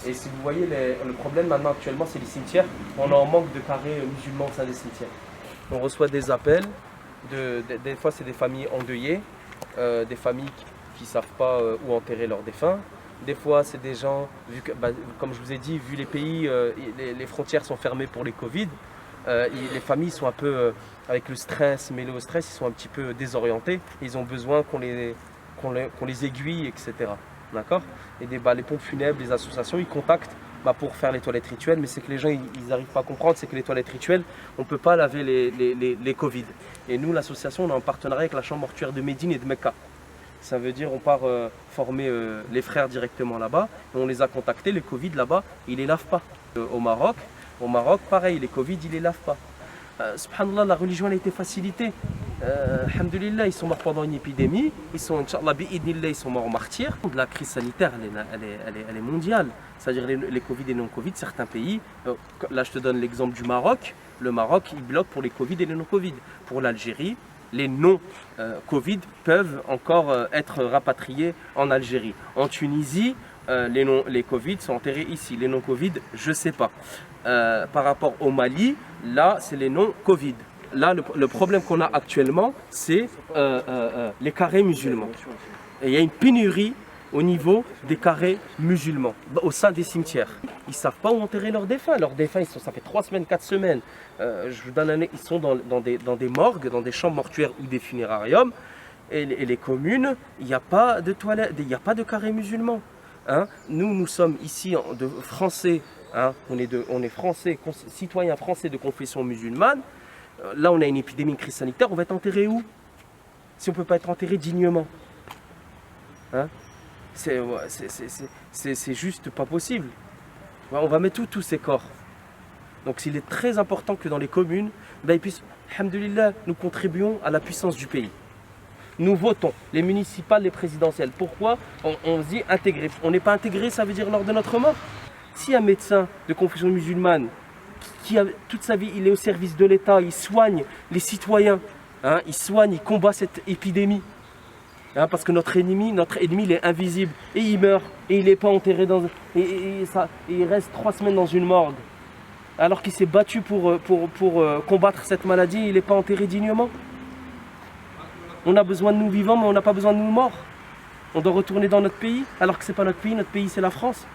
Et si vous voyez, le problème maintenant actuellement, c'est les cimetières. On a un manque de carrés musulmans au sein des cimetières. On reçoit des appels, des fois c'est des familles endeuillées, des familles qui ne savent pas où enterrer leurs défunts. Des fois c'est des gens, comme je vous ai dit, vu les pays, les frontières sont fermées pour les Covid, les familles sont un peu, avec le stress, mêlé au stress, ils sont un petit peu désorientés. Ils ont besoin qu'on les aiguille, etc. D'accord. Et les pompes funèbres, les associations, ils contactent pour faire les toilettes rituelles, mais c'est que les gens ils n'arrivent pas à comprendre, c'est que les toilettes rituelles, on ne peut pas laver les Covid. Et nous, l'association, on est en partenariat avec la chambre mortuaire de Médine et de Mecca. Ça veut dire on part former les frères directement là-bas, et on les a contactés, les Covid là-bas, ils ne les lavent pas. Au Maroc, pareil, les Covid, ils ne les lavent pas. Subhanallah, la religion elle a été facilitée. Alhamdulillah, ils sont morts pendant une épidémie, Inch'Allah, ils sont morts martyrs. La crise sanitaire, elle est mondiale. C'est-à-dire les Covid et non-Covid, certains pays, là je te donne l'exemple du Maroc, le Maroc il bloque pour les Covid et les non-Covid. Pour l'Algérie, les non-Covid peuvent encore être rapatriés en Algérie. En Tunisie, les Covid sont enterrés ici, les non-Covid, je ne sais pas. Par rapport au Mali, là c'est les non-Covid. Là, le problème qu'on a actuellement, c'est les carrés musulmans. Et il y a une pénurie au niveau des carrés musulmans, au sein des cimetières. Ils ne savent pas où enterrer leurs défunts. Leurs défunts, ça fait 3 semaines, 4 semaines. Je vous donne ils sont dans des morgues, dans des chambres mortuaires ou des funérariums. Et les communes, il n'y a pas de toilettes, il n'y a pas de carrés musulmans. Hein? Nous sommes ici de Français, hein? On est Français, citoyens français de confession musulmane. Là, on a une épidémie, une crise sanitaire, on va être enterré où? Si on ne peut pas être enterré dignement. Hein? C'est juste pas possible. On va mettre tous ces corps. Donc il est très important que dans les communes, ils puissent, alhamdoulilah, nous contribuons à la puissance du pays. Nous votons, les municipales, les présidentielles. Pourquoi on se dit intégré? On n'est pas intégré, ça veut dire lors de notre mort. Si un médecin de confession musulmane, qui a toute sa vie, il est au service de l'État, il soigne les citoyens, hein, il combat cette épidémie. Hein, parce que notre ennemi, il est invisible et il meurt et il n'est pas enterré et il reste 3 semaines dans une morgue. Alors qu'il s'est battu pour combattre cette maladie, il n'est pas enterré dignement. On a besoin de nous vivants, mais on n'a pas besoin de nous morts. On doit retourner dans notre pays, alors que ce n'est pas notre pays c'est la France.